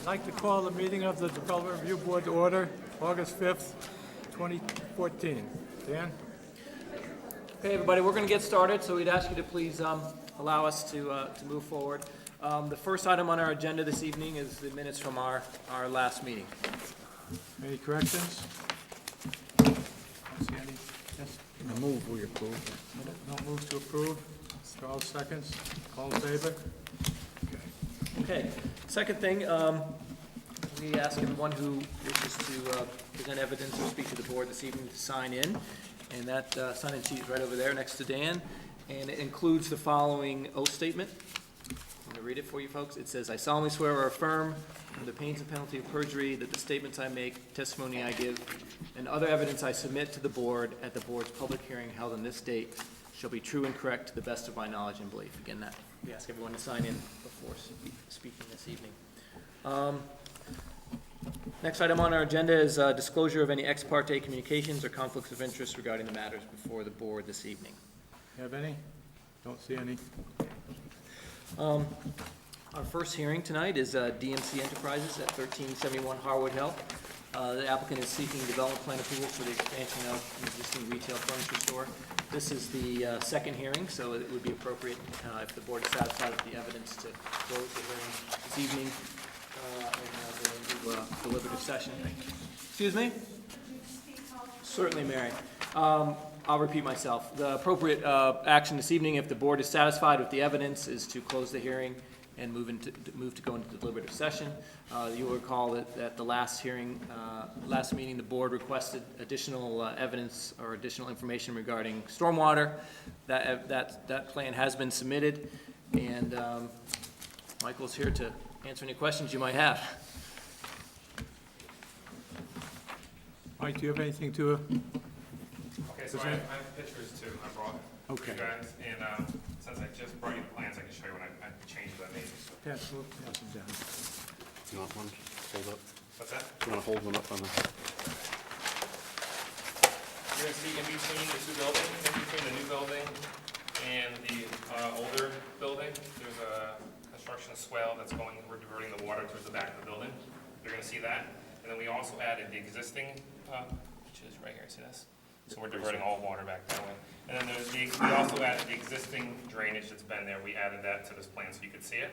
like to call the meeting of the Development Review Board to order, August 5th, 2014. Dan? Okay, everybody, we're going to get started, so we'd ask you to please allow us to move forward. The first item on our agenda this evening is the minutes from our last meeting. Any corrections? Don't see any. Yes? I move we approve. No moves to approve? All seconds? All in favor? Okay, second thing, we ask everyone who wishes to present evidence or speak to the board this evening to sign in. And that sign-in sheet is right over there next to Dan. And it includes the following oath statement. I'm going to read it for you folks. It says, "I solemnly swear or affirm under the pains and penalty of perjury that the statements I make, testimony I give, and other evidence I submit to the board at the board's public hearing held on this date shall be true and correct to the best of my knowledge and belief." Again, that we ask everyone to sign in before speaking this evening. Next item on our agenda is disclosure of any ex parte communications or conflicts of interest regarding the matters before the board this evening. You have any? Don't see any. Our first hearing tonight is DMC Enterprises at 1371 Harwood Hill. The applicant is seeking development plan approval for the expansion of an existing retail furniture store. This is the second hearing, so it would be appropriate if the board is satisfied with the evidence to close the hearing this evening and go into deliberative session. Excuse me? Certainly, Mary. I'll repeat myself. The appropriate action this evening, if the board is satisfied with the evidence, is to close the hearing and move to go into deliberative session. You'll recall that at the last hearing, last meeting, the board requested additional evidence or additional information regarding stormwater. That plan has been submitted, and Michael's here to answer any questions you might have. Mike, do you have anything to? Okay, so I have pictures too, I brought Okay. you guys, and since I just brought you the plans, I can show you when I changed that name. Pass them down. Do you want one? Hold up. What's that? Do you want to hold one up on the? You're gonna see in between the two buildings, in between the new building and the older building, there's a construction swale that's going, we're diverting the water towards the back of the building. You're gonna see that. And then we also added the existing, which is right here, see this? So we're diverting all water back that way. And then we also added the existing drainage that's been there. We added that to this plan so you could see it,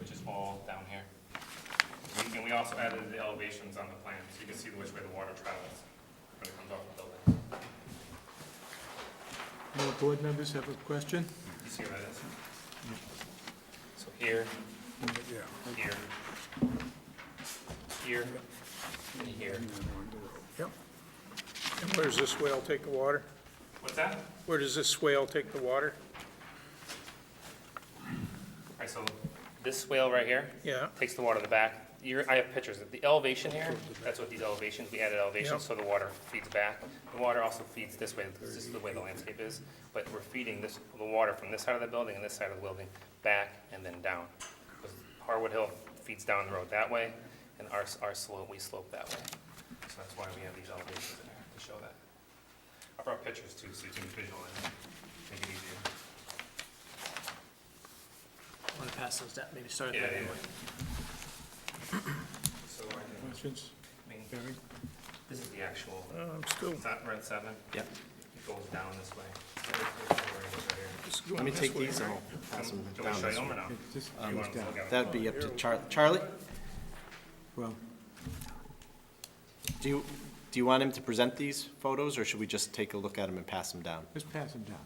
which is all down here. And we also added the elevations on the plan so you can see which way the water travels when it comes off the building. More board members have a question? You see where that is? So here, here, here, and here. Yep. And where does this swale take the water? What's that? Where does this swale take the water? All right, so this swale right here Yeah. takes the water to the back. I have pictures of the elevation here. That's what these elevations, we added elevations so the water feeds back. The water also feeds this way, because this is the way the landscape is. But we're feeding the water from this side of the building and this side of the building back and then down. Because Harwood Hill feeds down the road that way, and our slope, we slope that way. So that's why we have these elevations in there to show that. I brought pictures too, so you can visualize it, make it easier. I want to pass those down, maybe start at Yeah, that yeah. way. So I can, Questions? I mean, this is the actual, I'm still, we're at 7. Yep. It goes down this way. just Let going me this take way, these and right? I'll pass them Do you want down to show you this them or way. no? Just You want to look at them? That'd be up to Charlie? Well, Do you want him to present these photos, or should we just take a look at them and pass them down? just pass them down.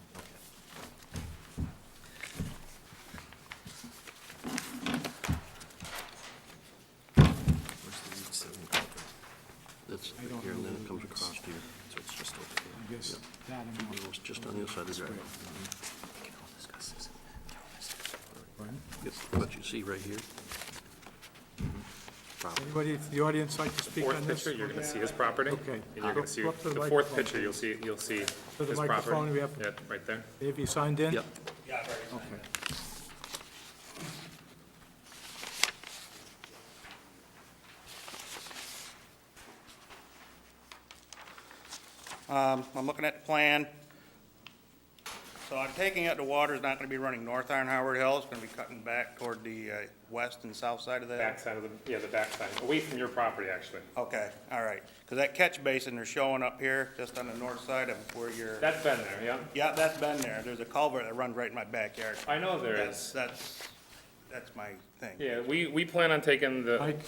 That's I don't here, and then know it comes whether across here, so it's just over here. I guess that and It's just on the other side of the driveway. Pardon? Yep, what you see right here. Property. Anybody in the audience like to speak on Fourth this? picture, you're gonna see his property. Okay. And you're gonna see, Go up to the the fourth microphone. picture, you'll see To the his microphone, property. we have, Yeah, right there. have you signed in? Yep. Yeah, I've already signed Okay. it. I'm looking at the plan. So I'm taking it the water's not gonna be running north on Harwood Hill, it's gonna be cutting back toward the west and south side of that? Backside of the, yeah, the backside, away from your property, actually. Okay, all right. Because that catch basin they're showing up here, just on the north side of where you're... That's been there, yeah? Yeah, that's been there. There's a culvert that runs right in my backyard. I know there is. That's my thing. Yeah, we plan on taking the, Mike,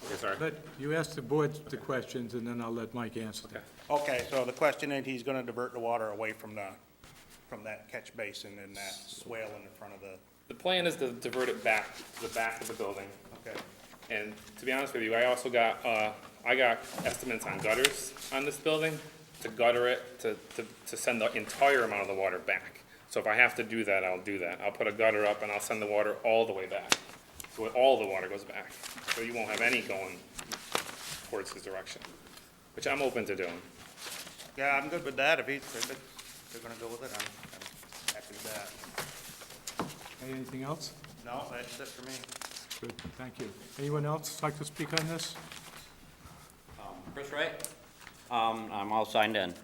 okay, sorry. you ask the board the questions, and then I'll let Mike answer them. Okay, so the question is, he's gonna divert the water away from that catch basin and that swale in the front of the... The plan is to divert it back to the back of the building. Okay. And to be honest with you, I also got, I got estimates on gutters on this building, to gutter it, to send the entire amount of the water back. So if I have to do that, I'll do that. I'll put a gutter up and I'll send the water all the way back. So all the water goes back. So you won't have any going towards his direction, which I'm open to doing. Yeah, I'm good with that. If they're gonna go with it, I'm happy with that. Anything else? No, that's it for me. Good, thank you. Anyone else like to speak on this? Chris Wright? I'm all signed in.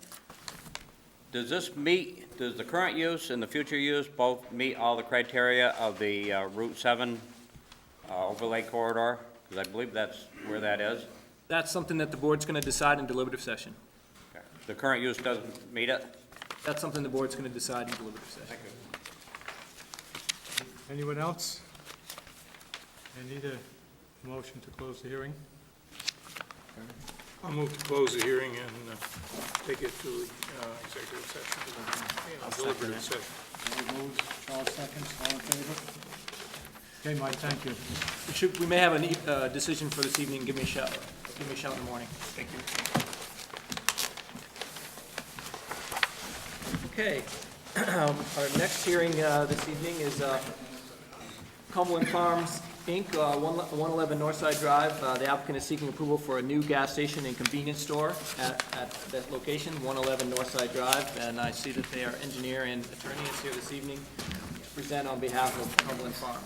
Does the current use and the future use both meet all the criteria of the Route 7 overlay corridor? Because I believe that's where that is. That's something that the board's going to decide in deliberative session. Okay. The current use doesn't meet it? That's something the board's going to decide in deliberative session. Thank you. Anyone else? I need a motion to close the hearing. I'll move to close the hearing and take it to executive session, deliberative session. Charlie moves, Charles seconds, all in favor? Okay, Mike, thank you. We may have a decision for this evening. Give me a shout. Give me a shout in the morning. Thank you. Okay. Our next hearing this evening is Cumberland Farms, Inc., 111 Northside Drive. The applicant is seeking approval for a new gas station and convenience store at that location, 111 Northside Drive. And I see that their engineer and attorney is here this evening to present on behalf of Cumberland Farms.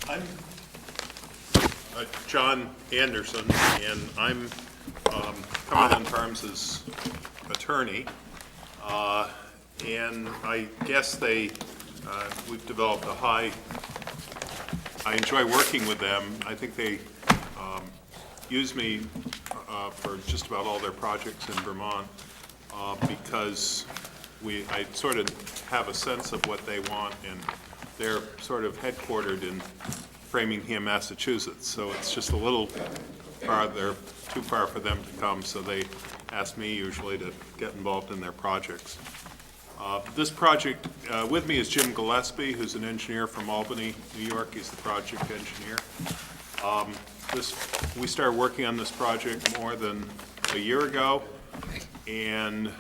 I'm John Anderson, and I'm Cumberland Farms' attorney. And I guess we've developed I enjoy working with them. I think they use me for just about all their projects in Vermont because I sort of have a sense of what they want, and they're sort of headquartered in Framingham, Massachusetts, so it's just a little farther, too far for them to come, so they ask me usually to get involved in their projects. This project, with me is Jim Gillespie, who's an engineer from Albany, New York. He's the project engineer. We started working on this project more than a year ago, and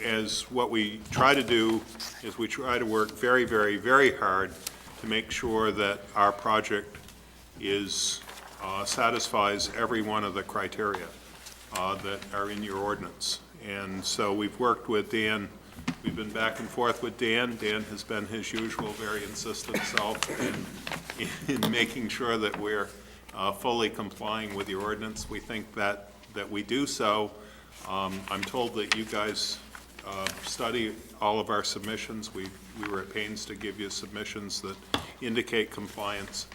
as what we try to do is we try to work very, very, very hard to make sure that our project satisfies every one of the criteria that are in your ordinance. And so we've worked with Dan. We've been back and forth with Dan. Dan has been his usual very insistent self in making sure that we're fully complying with your ordinance. We think that we do so. I'm told that you guys study all of our submissions. We were at pains to give you submissions that indicate compliance.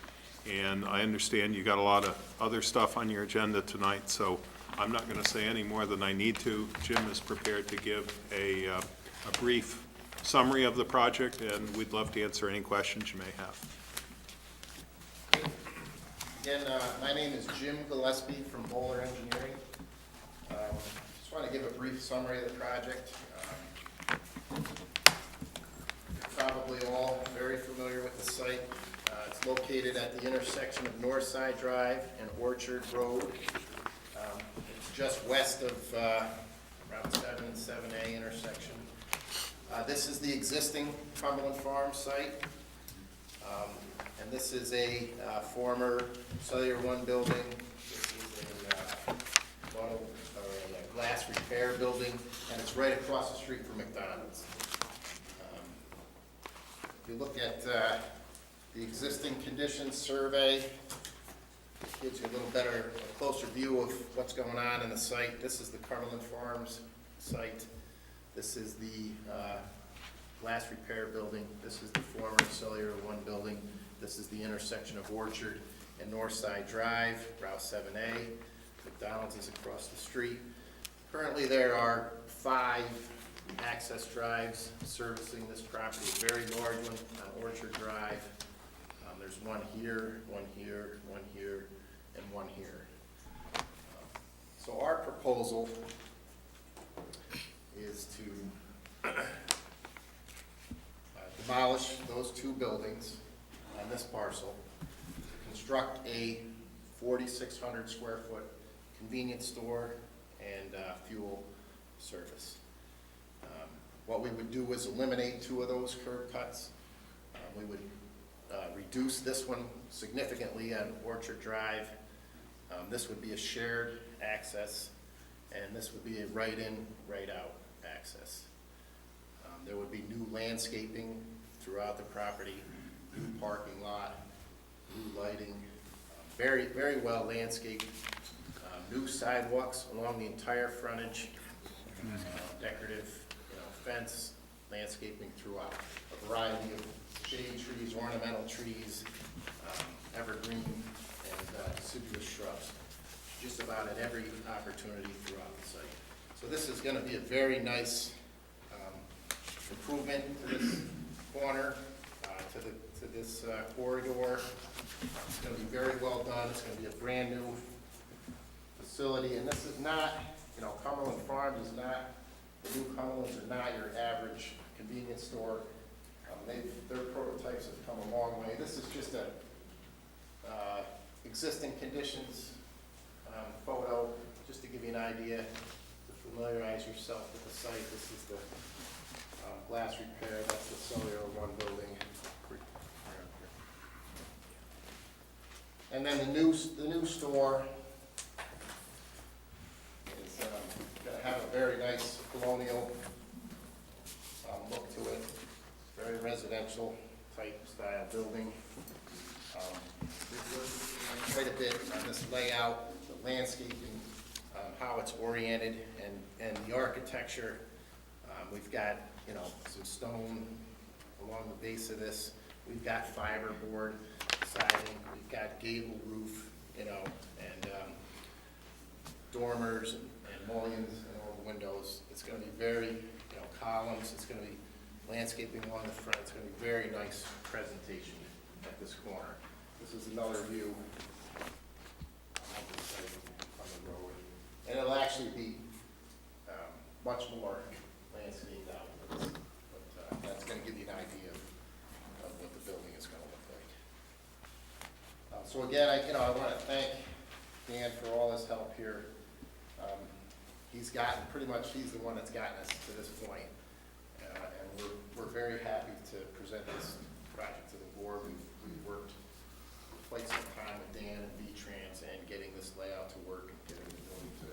And I understand you got a lot of other stuff on your agenda tonight, so I'm not going to say any more than I need to. Jim is prepared to give a brief summary of the project, and we'd love to answer any questions you may have. Again, my name is Jim Gillespie from Bowler Engineering. Just want to give a brief summary of the project. You're probably all very familiar with the site. It's located at the intersection of Northside Drive and Orchard Road. It's just west of Route 7 and 7A intersection. This is the existing Cumberland Farms site. And this is a former Cellular One building. This is a glass repair building, and it's right across the street from McDonald's. If you look at the existing conditions survey, Gives you a little better, a closer view of what's going on in the site. This is the Cumberland Farms site. This is the glass repair building. This is the former Cellular One building. This is the intersection of Orchard and Northside Drive, Route 7A. McDonald's is across the street. Currently, there are 5 access drives servicing this property, a very large one on Orchard Drive. There's one here, one here, one here, and one here. So our proposal is to demolish those 2 buildings on this parcel, construct a 4,600 square foot convenience store and fuel service. What we would do is eliminate 2 of those curb cuts. We would reduce this one significantly on Orchard Drive. This would be a shared access, and this would be a right-in, right-out access. There would be new landscaping throughout the property, new parking lot, new lighting, very, very well landscaped, new sidewalks along the entire frontage, decorative, fence, landscaping throughout, a variety of shade trees, ornamental trees, evergreen, and deciduous shrubs, just about at every opportunity throughout the site. So this is going to be a very nice improvement to this corner, to this corridor. It's going to be very well done. It's going to be a brand new facility, and this is not, Cumberland Farms is not, the new Cumberlands are not your average convenience store. Their prototypes have come a long way. This is just a existing conditions photo, just to give you an idea, to familiarize yourself with the site. This is the glass repair. That's the Cellular One building. And then the new store is going to have a very nice colonial look to it. Very residential type style building. We've worked quite a bit on this layout, the landscaping, how it's oriented, and the architecture. We've got, some stone along the base of this. We've got fiberboard siding. We've got gable roof, and dormers and mullions in all the windows. It's going to be very, columns. It's going to be landscaping along the front. It's going to be very nice presentation at this corner. This is another view of the site on the road. And it'll actually be much more landscaped out. But that's going to give you an idea of what the building is going to look like. So again, I want to thank Dan for all his help here. He's the one that's gotten us to this point. And we're very happy to present this project to the board. We've worked quite some time with Dan and V-Trans and getting this layout to work and getting the building to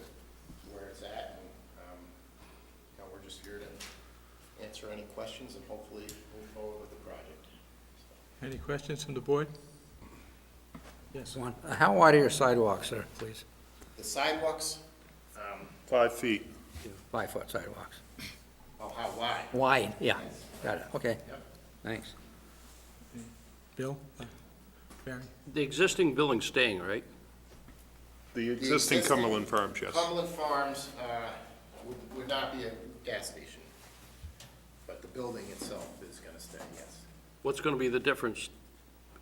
where it's at. And, we're just here to answer any questions and hopefully move forward with the project. Any questions from the board? Yes. One. How wide are your sidewalks, sir, please? The sidewalks, 5 feet. 5-foot sidewalks. oh, how wide? Wide, yeah. Got it, okay. Yep. Thanks. Bill? Barry? The existing building's staying, right? The existing Cumberland Farms, yes. Cumberland Farms would not be a gas station, but the building itself is going to stay, yes. What's going to be the difference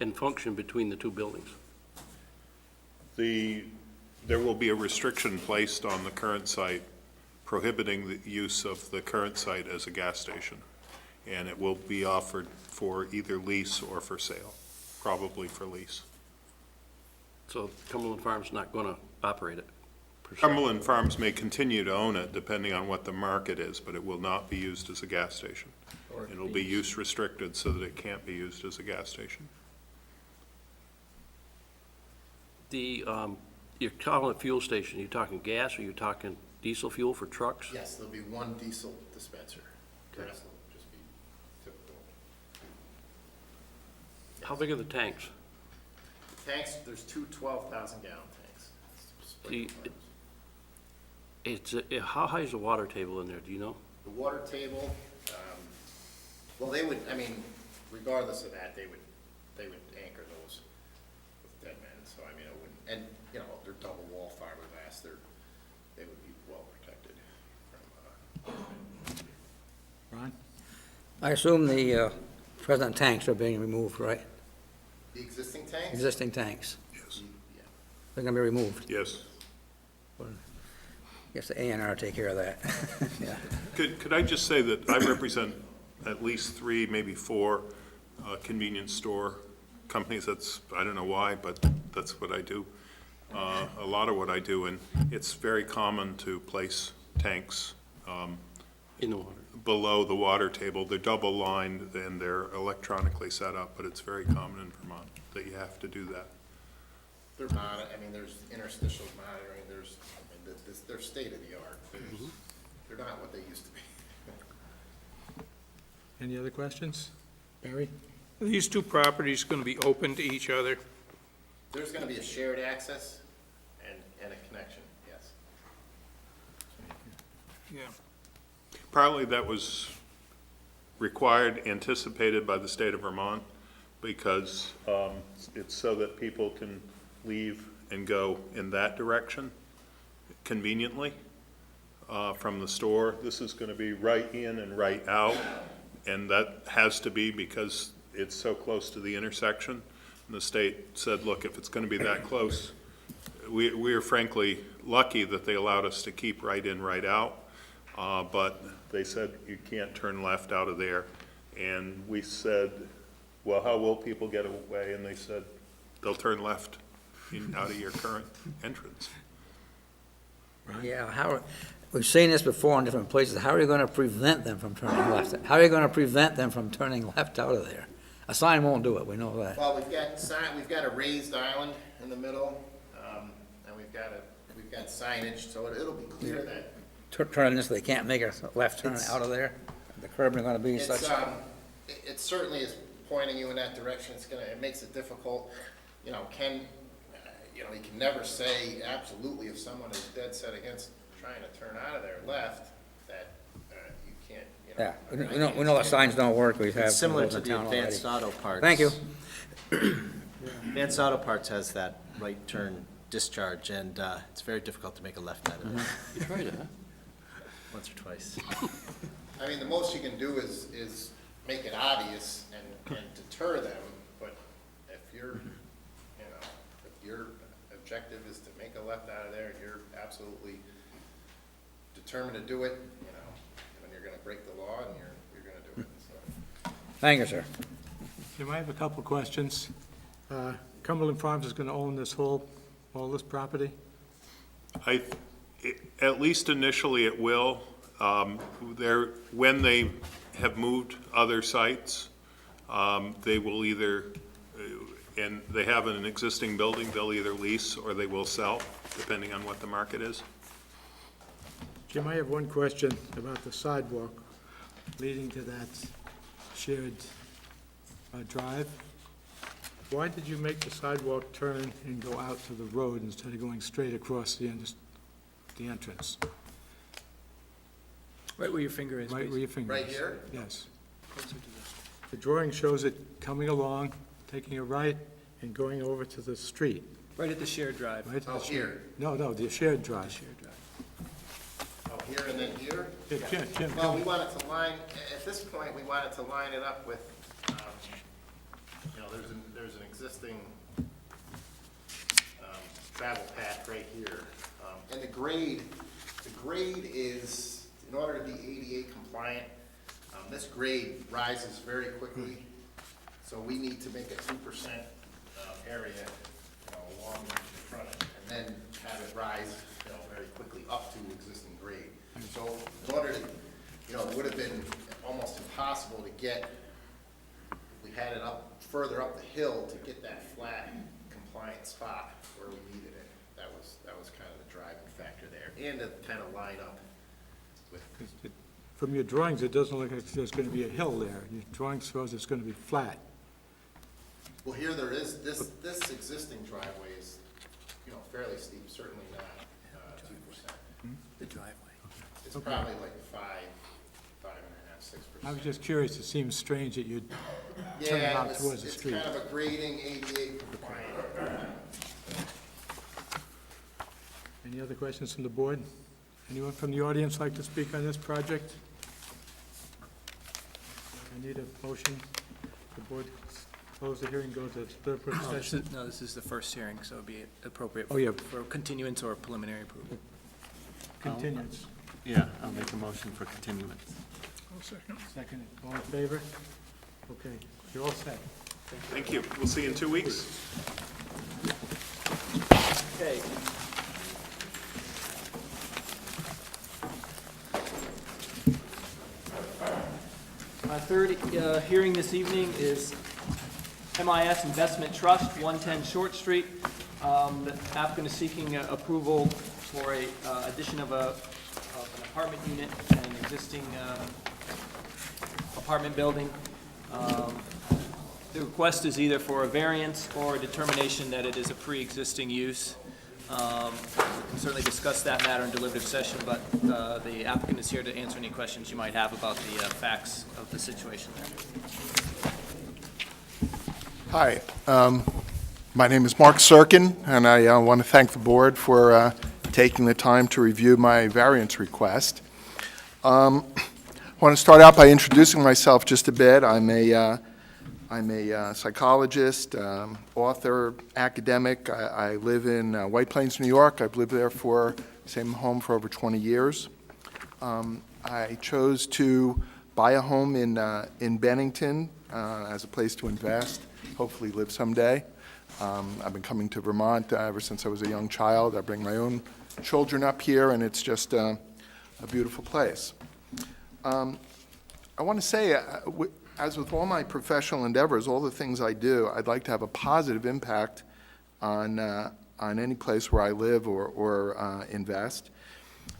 in function between the 2 buildings? There will be a restriction placed on the current site prohibiting the use of the current site as a gas station. And it will be offered for either lease or for sale, probably for lease. So Cumberland Farms not going to operate it? per se? Cumberland Farms may continue to own it depending on what the market is, but it will not be used as a gas station. It'll be use restricted so that it can't be used as a gas station. You're calling it fuel station, you talking gas or you talking diesel fuel for trucks? Yes, there'll be one diesel dispenser. The Okay. rest will just be typical. How big are the tanks? Tanks, there's two 12,000 gallon tanks. The, it's, how high is the water table in there, do you know? The water table, well, they would, I mean, regardless of that, they would anchor those with dead men, so I mean, it wouldn't, and, you know, they're double wall fiberglass, they would be well protected from, Ron? I assume the present tanks are being removed, right? the existing tanks? Existing tanks, Yes. Yeah. they're gonna be removed. Yes. Guess the A&R take care of that. Yeah. Could I just say that I represent at least 3, maybe 4 convenience store companies. That's, I don't know why, but that's what I do. A lot of what I do, and it's very common to place tanks In the water? below the water table. They're double lined and they're electronically set up, but it's very common in Vermont that you have to do that. They're I mean, there's interstitial monitoring, there's, I mean, they're state of the art. They're not what they used to be. Any other questions? Barry? Are these two properties going to be open to each other? There's gonna be a shared access and a connection, yes. Yeah. Partly that was required, anticipated by the state of Vermont, because it's so that people can leave and go in that direction conveniently from the store. This is going to be right in and right out, and that has to be because it's so close to the intersection. And the state said, look, if it's going to be that close, we are frankly lucky that they allowed us to keep right in, right out. But they said you can't turn left out of there. And we said, well, how will people get away? And they said, they'll turn left out of your current entrance. Yeah, we've seen this before in different places. How are you gonna prevent them from turning left? How are you gonna prevent them from turning left out of there? A sign won't do it, we know that. Well, we've got a raised island in the middle, and we've got signage, so it'll be clear that Turning this, they can't make a left turn It's- out of there? The curb is gonna be it's, such, it certainly is pointing you in that direction. It makes it difficult. You know, you can never say absolutely if someone is dead set against trying to turn out of there left, that you can't, yeah, we know the signs don't work, we have. It's similar them to in the town already. Advanced Auto Parts. Thank you. Advanced Auto Parts has that right turn discharge, and it's very difficult to make a left out of it, You tried it, huh? once or twice. I mean, the most you can do is make it obvious and deter them, but if your objective is to make a left out of there, and you're absolutely determined to do it, then you're gonna break the law, and you're gonna do it, so. Thank you, sir. Jim, I have a couple of questions. Cumberland Farms is going to own all this property? At least initially it will. When they have moved other sites, they will either, and they have an existing building, they'll either lease or they will sell, depending on what the market is. Jim, I have one question about the sidewalk leading to that shared drive. Why did you make the sidewalk turn and go out to the road instead of going straight across the entrance? Right where your finger is, Right where your finger Right is. here? Yes. The drawing shows it coming along, taking a right, and going over to the street. right at the shared drive. Right? Oh, here. No, the shared drive. Shared drive. Oh, here and then here? Yeah, Jim, Well, we wanted to line, at this point, we wanted to line it up with, there's an existing travel path right here. And the grade is, in order to be ADA compliant, this grade rises very quickly. So we need to make a 2% area, along the front, and then have it rise, very quickly up to existing grade. So in order to, it would have been almost impossible to get, if we had it up, further up the hill to get that flat compliant spot where we needed it. That was kind of the driving factor there, and to kind of line up with. From your drawings, it doesn't look like there's going to be a hill there. Your drawing shows it's going to be flat. Well, here there is, this existing driveway is, fairly steep, certainly not 2%. The driveway. It's probably like 5.5, 6%. I was just curious, it seems strange that you'd turn Yeah, out towards the street. it's kind of a grading ADA compliant. Any other questions from the board? Anyone from the audience like to speak on this project? I need a motion. The board close the hearing, go to deliberative session. No, this is the first hearing, so it'd be appropriate Oh, yeah. for continuance or preliminary approval. Continuance. Yeah, I'll make a motion for continuance. Second. All in favor? Okay, you're all set. Thank you. We'll see you in 2 weeks. Okay. Our third hearing this evening is MIS Investment Trust, 110 Short Street. The applicant is seeking approval for a addition of an apartment unit and an existing apartment building. The request is either for a variance or a determination that it is a pre-existing use. We can certainly discuss that matter in deliberative session, but the applicant is here to answer any questions you might have about the facts of the situation there. Hi, my name is Mark Serkin, and I want to thank the board for taking the time to review my variance request. I want to start out by introducing myself just a bit. I'm a psychologist, author, academic. I live in White Plains, New York. I've lived there for same home for over 20 years. I chose to buy a home in Bennington as a place to invest, hopefully live someday. I've been coming to Vermont ever since I was a young child. I bring my own children up here, and it's just a beautiful place. I want to say, as with all my professional endeavors, all the things I do, I'd like to have a positive impact on any place where I live or invest.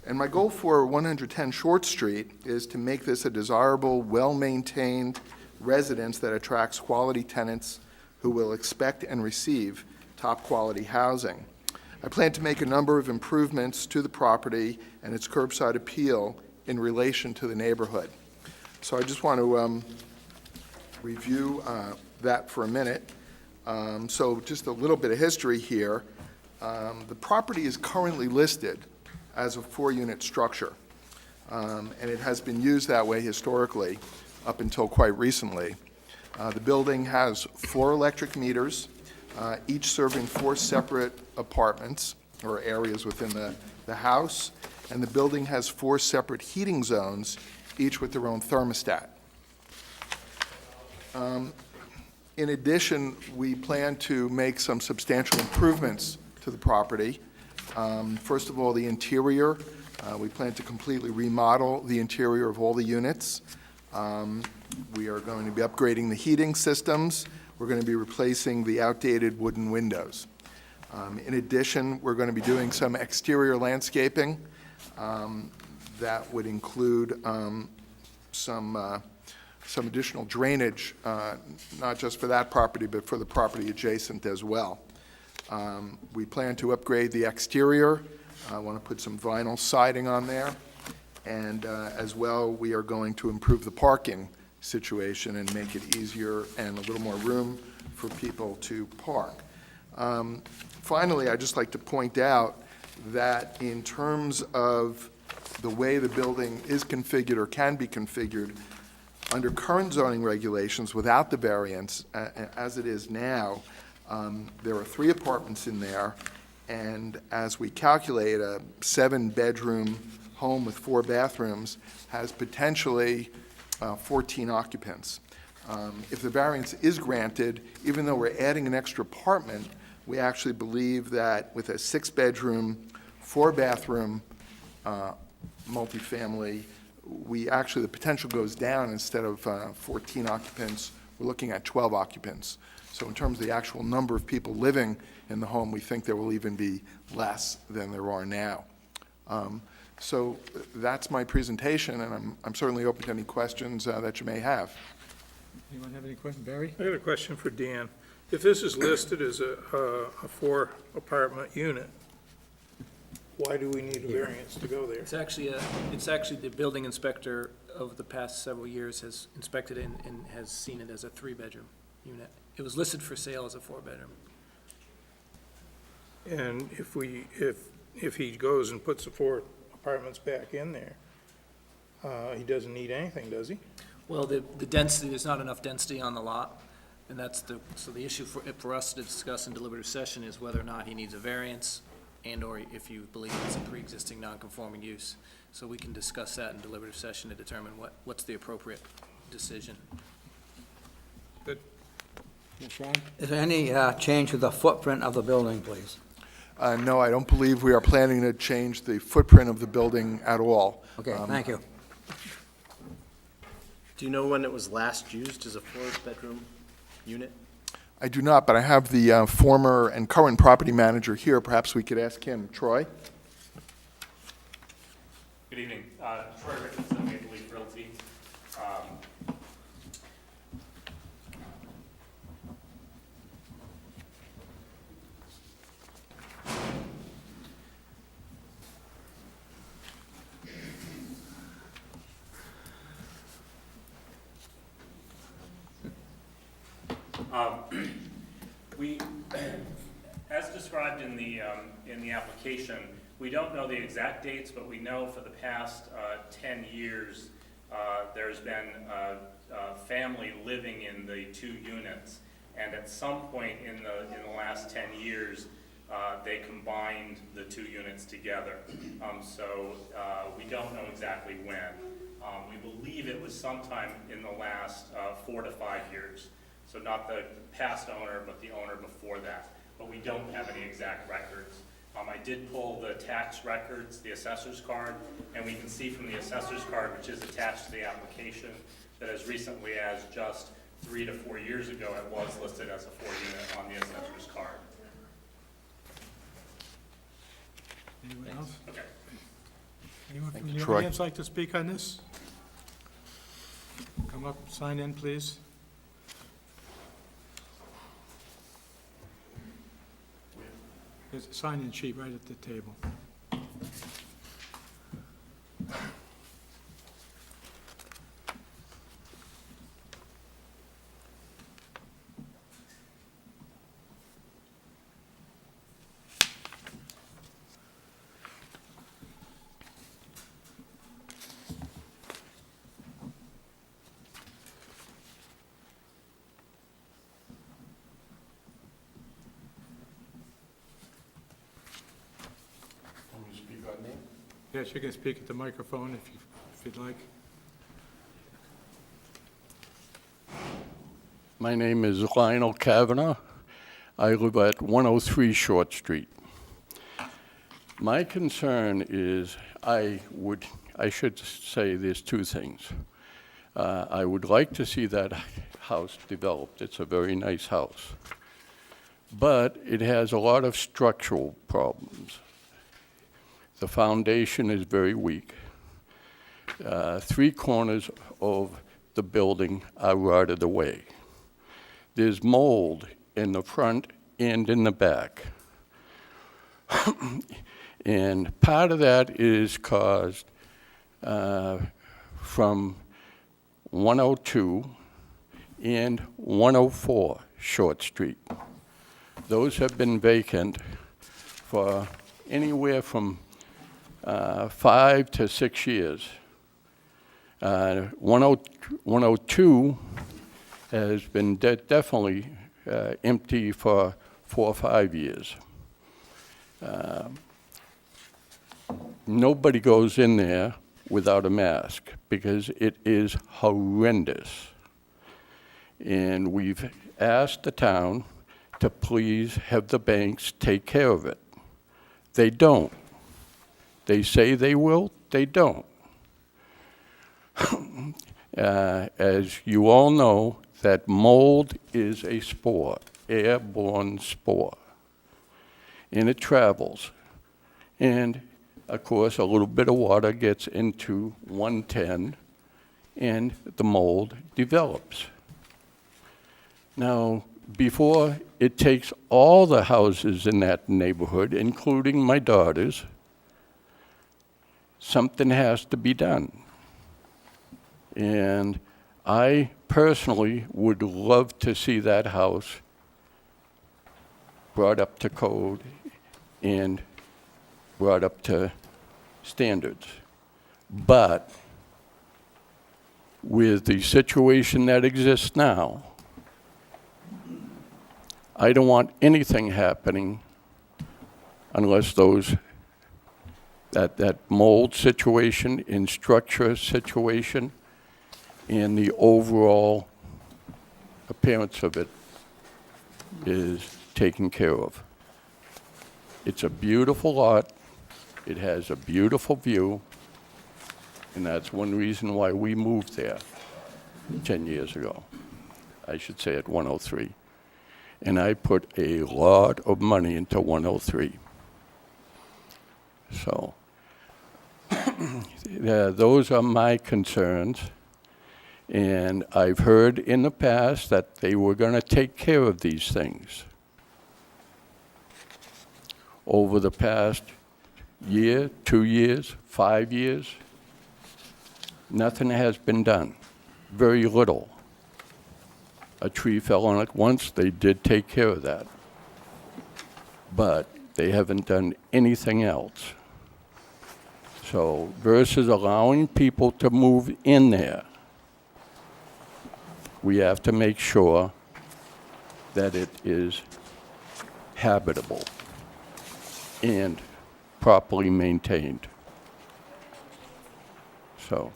And my goal for 110 Short Street is to make this a desirable, well-maintained residence that attracts quality tenants who will expect and receive top-quality housing. I plan to make a number of improvements to the property and its curbside appeal in relation to the neighborhood. So I just want to review that for a minute. So just a little bit of history here. The property is currently listed as a 4-unit structure, and it has been used that way historically up until quite recently. The building has 4 electric meters, each serving 4 separate apartments or areas within the house, and the building has 4 separate heating zones, each with their own thermostat. In addition, we plan to make some substantial improvements to the property. First of all, the interior. We plan to completely remodel the interior of all the units. We are going to be upgrading the heating systems. We're going to be replacing the outdated wooden windows. In addition, we're going to be doing some exterior landscaping that would include some additional drainage, not just for that property, but for the property adjacent as well. We plan to upgrade the exterior. I want to put some vinyl siding on there. And as well, we are going to improve the parking situation and make it easier and a little more room for people to park. Finally, I'd just like to point out that in terms of the way the building is configured or can be configured, under current zoning regulations, without the variance, as it is now, there are 3 apartments in there, and as we calculate, a 7-bedroom home with 4 bathrooms has potentially 14 occupants. If the variance is granted, even though we're adding an extra apartment, we actually believe that with a 6-bedroom, 4-bathroom multifamily, the potential goes down. Instead of 14 occupants, we're looking at 12 occupants. So in terms of the actual number of people living in the home, we think there will even be less than there are now. So that's my presentation, and I'm certainly open to any questions that you may have. Anyone have any questions? Barry? I got a question for Dan. If this is listed as a 4-apartment unit, why do we need a variance to go there? It's actually the building inspector of the past several years has inspected it and has seen it as a 3-bedroom unit. It was listed for sale as a 4-bedroom. And if he goes and puts the 4 apartments back in there, he doesn't need anything, does he? Well, the density, there's not enough density on the lot, and so the issue for us to discuss in deliberative session is whether or not he needs a variance and/or if you believe it's a pre-existing non-conforming use. So we can discuss that in deliberative session to determine what's the appropriate decision. Good. Yeah, Sean? Is there any change to the footprint of the building, please? No, I don't believe we are planning to change the footprint of the building at all. Okay, thank you. Do you know when it was last used as a 4-bedroom unit? I do not, but I have the former and current property manager here. Perhaps we could ask him. Troy? Good evening. Troy Richardson, Maple Leaf Realty. We, as described in the application, we don't know the exact dates, but we know for the past 10 years, there's been a family living in the 2 units. And at some point in the last 10 years, they combined the 2 units together. So we don't know exactly when. We believe it was sometime in the last 4 to 5 years. So not the past owner, but the owner before that. But we don't have any exact records. I did pull the tax records, the assessor's card, and we can see from the assessor's card, which is attached to the application, that as recently as just 3 to 4 years ago, it was listed as a 4-unit on the assessor's card. Anyone else? Okay. Anyone from the Troy. audience like to speak on this? Come up, sign in, please. There's a sign-in sheet right at the table. Yes, you can speak at the microphone if you'd like. My name is Lionel Kavanaugh. I live at 103 Short Street. My concern is I should say there's 2 things. I would like to see that house developed. It's a very nice house. But it has a lot of structural problems. The foundation is very weak. 3 corners of the building are rotted away. There's mold in the front and in the back. And part of that is caused from 102 and 104 Short Street. Those have been vacant for anywhere from 5 to 6 years. 102 has been definitely empty for 4 or 5 years. Nobody goes in there without a mask because it is horrendous. And we've asked the town to please have the banks take care of it. They don't. They say they will, they don't. As you all know, that mold is a spore, airborne spore, and it travels. And of course, a little bit of water gets into 110, and the mold develops. Now, before it takes all the houses in that neighborhood, including my daughter's, something has to be done. And I personally would love to see that house brought up to code and brought up to standards. But with the situation that exists now, I don't want anything happening unless that mold situation and structure situation and the overall appearance of it is taken care of. It's a beautiful lot. It has a beautiful view, and that's one reason why we moved there 10 years ago. I should say at 103. And I put a lot of money into 103. So, those are my concerns. And I've heard in the past that they were going to take care of these things. Over the past year, 2 years, 5 years, nothing has been done. Very little. A tree fell on it once, they did take care of that. But they haven't done anything else. So versus allowing people to move in there, we have to make sure that it is habitable and properly maintained. So,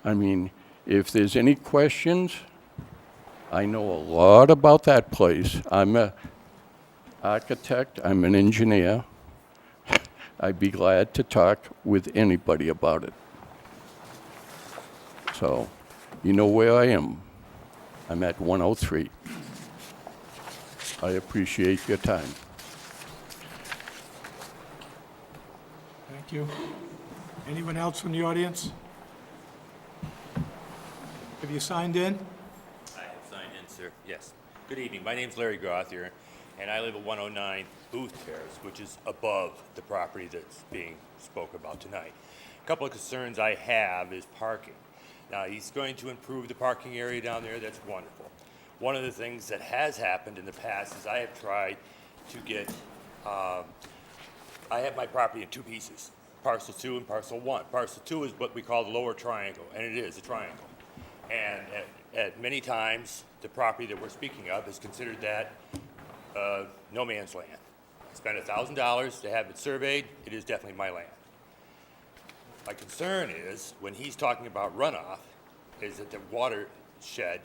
I mean, if there's any questions, I know a lot about that place. I'm an architect, I'm an engineer. I'd be glad to talk with anybody about it. So, you know where I am. I'm at 103. I appreciate your time. Thank you. Anyone else from the audience? Have you signed in? I have signed in, sir. Yes. Good evening. My name's Larry Grothier, and I live at 109 Booth Terrace, which is above the property that's being spoke about tonight. A couple of concerns I have is parking. Now, he's going to improve the parking area down there. That's wonderful. One of the things that has happened in the past is I have tried to get, I have my property in two pieces, parcel 2 and parcel 1. Parcel 2 is what we call the lower triangle, and it is a triangle. And at many times, the property that we're speaking of is considered that no man's land. I spent $1,000 to have it surveyed. It is definitely my land. My concern is, when he's talking about runoff, is that the watershed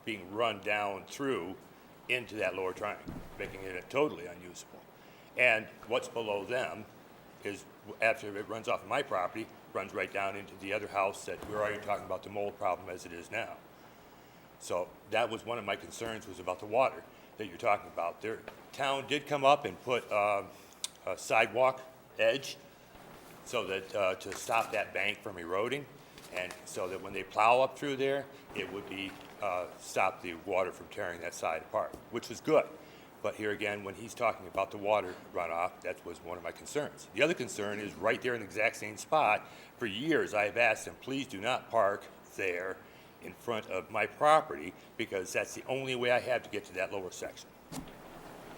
being run down through into that lower triangle, making it totally unusable. And what's below them is, after it runs off of my property, runs right down into the other house that we're already talking about the mold problem as it is now. So that was one of my concerns, was about the water that you're talking about. Their town did come up and put a sidewalk edge so that to stop that bank from eroding, and so that when they plow up through there, it would be stop the water from tearing that side apart, which was good. But here again, when he's talking about the water runoff, that was one of my concerns. The other concern is right there in the exact same spot. For years, I have asked him, please do not park there in front of my property, because that's the only way I have to get to that lower section.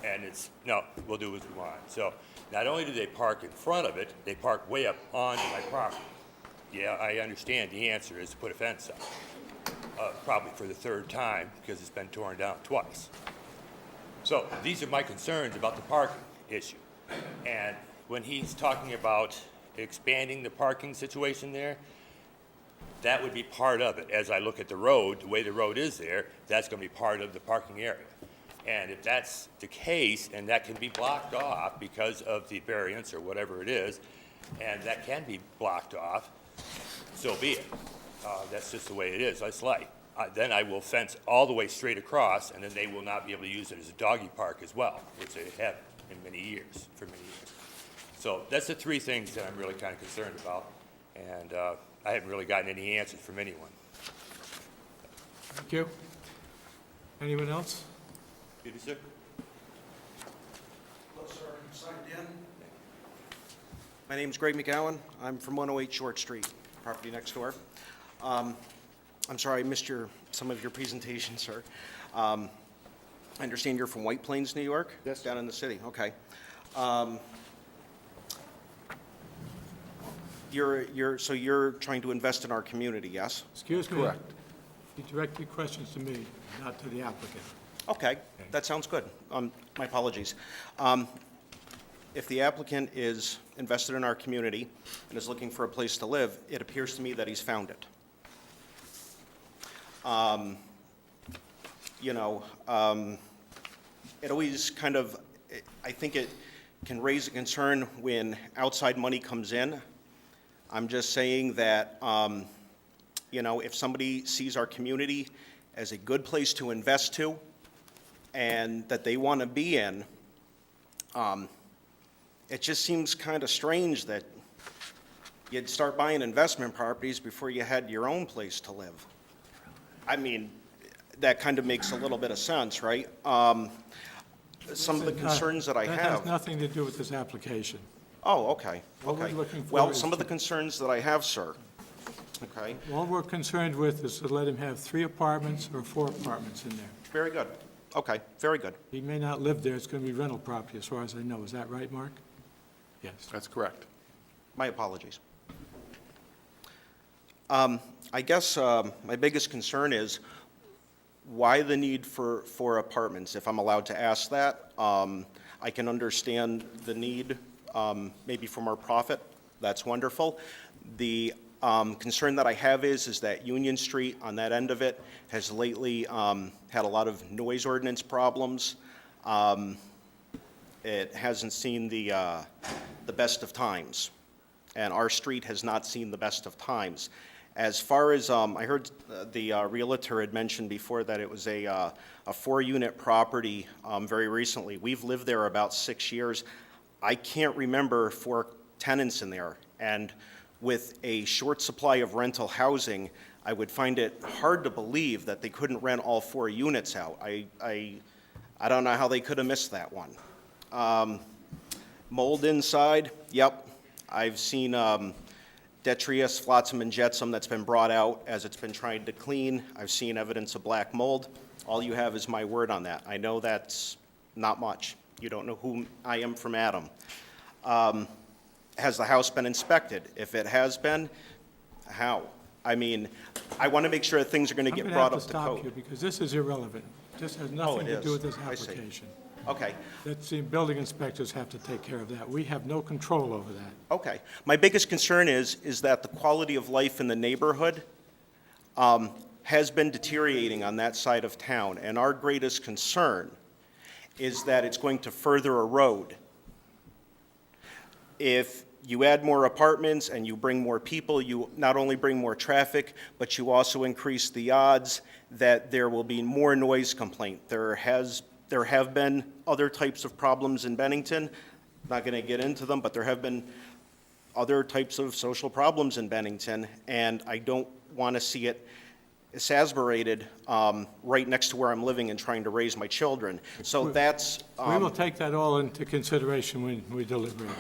And it's, no, we'll do as we want. So not only do they park in front of it, they park way up onto my property. Yeah, I understand the answer is to put a fence up, probably for the third time, because it's been torn down twice. So these are my concerns about the parking issue. And when he's talking about expanding the parking situation there, that would be part of it. As I look at the road, the way the road is there, that's going to be part of the parking area. And if that's the case, and that can be blocked off because of the variance or whatever it is, and that can be blocked off, so be it. That's just the way it is. That's life. Then I will fence all the way straight across, and then they will not be able to use it as a doggy park as well, which they have in many years, for many years. So that's the three things that I'm really kind of concerned about, and I haven't really gotten any answers from anyone. Thank you. Anyone else? Excuse me, sir? Hello, sir. Signed in. My name's Greg McGowan. I'm from 108 Short Street, property next door. I'm sorry I missed some of your presentation, sir. I understand you're from White Plains, New York? Yes. Down in the city, okay. So you're trying to invest in our community, yes? Excuse me? Correct. You direct your questions to me, not to the applicant. Okay, that sounds good. My apologies. If the applicant is invested in our community and is looking for a place to live, it appears to me that he's found it. It always kind of, I think it can raise a concern when outside money comes in. I'm just saying that, if somebody sees our community as a good place to invest to and that they want to be in, it just seems kind of strange that you'd start buying investment properties before you had your own place to live. I mean, that kind of makes a little bit of sense, right? Some of the concerns that I That have. has nothing to do with this application. Oh, okay, What we're okay. looking for Well, is some of the to- concerns that I have, sir, okay, All we're concerned with is to let him have 3 apartments or 4 apartments in there. very good. Okay, very good. He may not live there, it's going to be rental property, as far as I know. Is that right, Mark? Yes. That's correct. My apologies. I guess my biggest concern is why the need for apartments, if I'm allowed to ask that. I can understand the need, maybe for more profit. That's wonderful. The concern that I have is that Union Street, on that end of it, has lately had a lot of noise ordinance problems. It hasn't seen the best of times, and our street has not seen the best of times. As far as, I heard the realtor had mentioned before that it was a 4-unit property very recently. We've lived there about 6 years. I can't remember 4 tenants in there, and with a short supply of rental housing, I would find it hard to believe that they couldn't rent all 4 units out. I don't know how they could have missed that one. Mold inside, yep. I've seen detritus, flotsam and jetsam that's been brought out as it's been tried to clean. I've seen evidence of black mold. All you have is my word on that. I know that's not much. You don't know who I am from Adam. Has the house been inspected? If it has been, how? I mean, I want to make sure that things are going to get brought up to code. I'm going to have to stop you, because this is irrelevant. This has nothing to do with this I see. application. Okay, That's, the building inspectors have to take care of that. We have no control over that. okay. My biggest concern is that the quality of life in the neighborhood has been deteriorating on that side of town, and our greatest concern is that it's going to further erode. If you add more apartments and you bring more people, you not only bring more traffic, but you also increase the odds that there will be more noise complaint. There have been other types of problems in Bennington. Not going to get into them, but there have been other types of social problems in Bennington, and I don't want to see it exacerbated right next to where I'm living and trying to raise my children. So that's... We will take that all into consideration when we deliberate,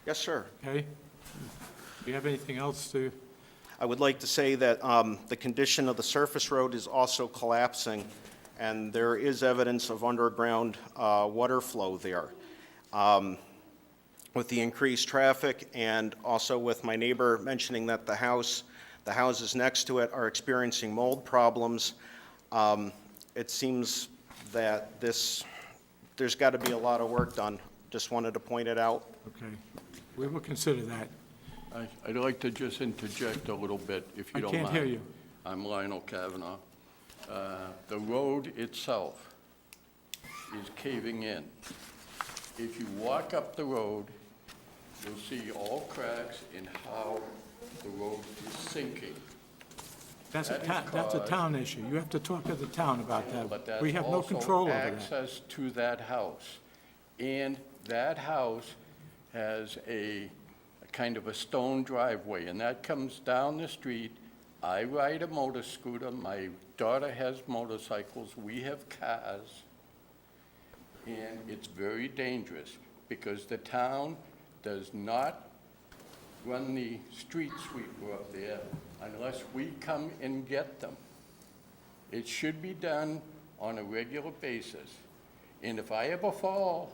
Yes, sir. okay? Do you have anything else to? I would like to say that the condition of the surface road is also collapsing, and there is evidence of underground water flow there. With the increased traffic, and also with my neighbor mentioning that the houses next to it are experiencing mold problems, it seems that there's got to be a lot of work done. Just wanted to point it out. Okay, we will consider that. I'd like to just interject a little bit, if you don't mind. I can't hear you. I'm Lionel Kavanaugh. The road itself is caving in. If you walk up the road, you'll see all cracks in how the road is sinking. That's That is that's a caused- town issue. You have to talk to the town about But that. We that's have no control also over that. access to that house. And that house has a kind of a stone driveway, and that comes down the street. I ride a motor scooter, my daughter has motorcycles, we have cars. And it's very dangerous because the town does not run the street sweeper up there unless we come and get them. It should be done on a regular basis. And if I ever fall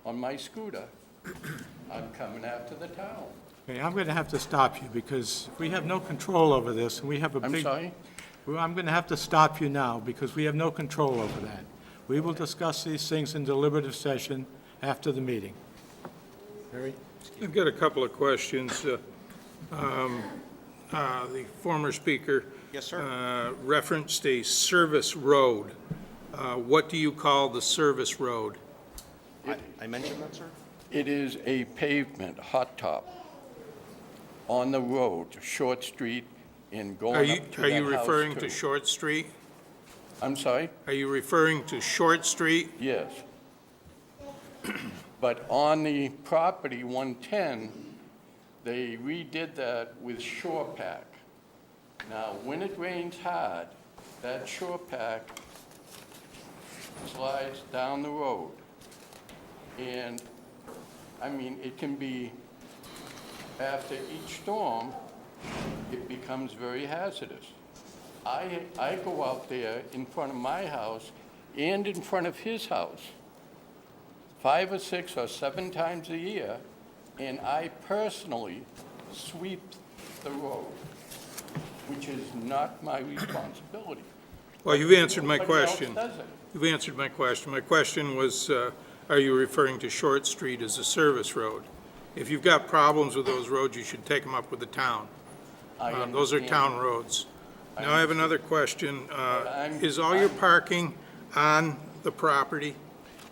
on my scooter, I'm coming after the town. Okay, I'm going to have to stop you because we have no control over this, and we have a big... I'm sorry? Well, I'm going to have to stop you now because we have no control over that. We will discuss these things in deliberative session after the meeting. Harry? I've got a couple of questions. The former speaker. Yes, sir. Referenced a service road. What do you call the service road? I mentioned that, sir? It is a pavement, hot top, on the road, Short Street, and Are going you, up to are that you house, referring too. to Short Street? I'm sorry? Are you referring to Short Street? Yes. But on the property 110, they redid that with shore pack. Now, when it rains hard, that shore pack slides down the road. And, I mean, it can be, after each storm, it becomes very hazardous. I go out there in front of my house and in front of his house 5 or 6 or 7 times a year, and I personally sweep the road, which is not my responsibility. Well, you've answered my Nobody else question. does it. You've answered my question. My question was, are you referring to Short Street as a service road? If you've got problems with those roads, you should take them up with the town. Those are understand. town roads. Now, I have another question. Is all your I'm- parking on the property?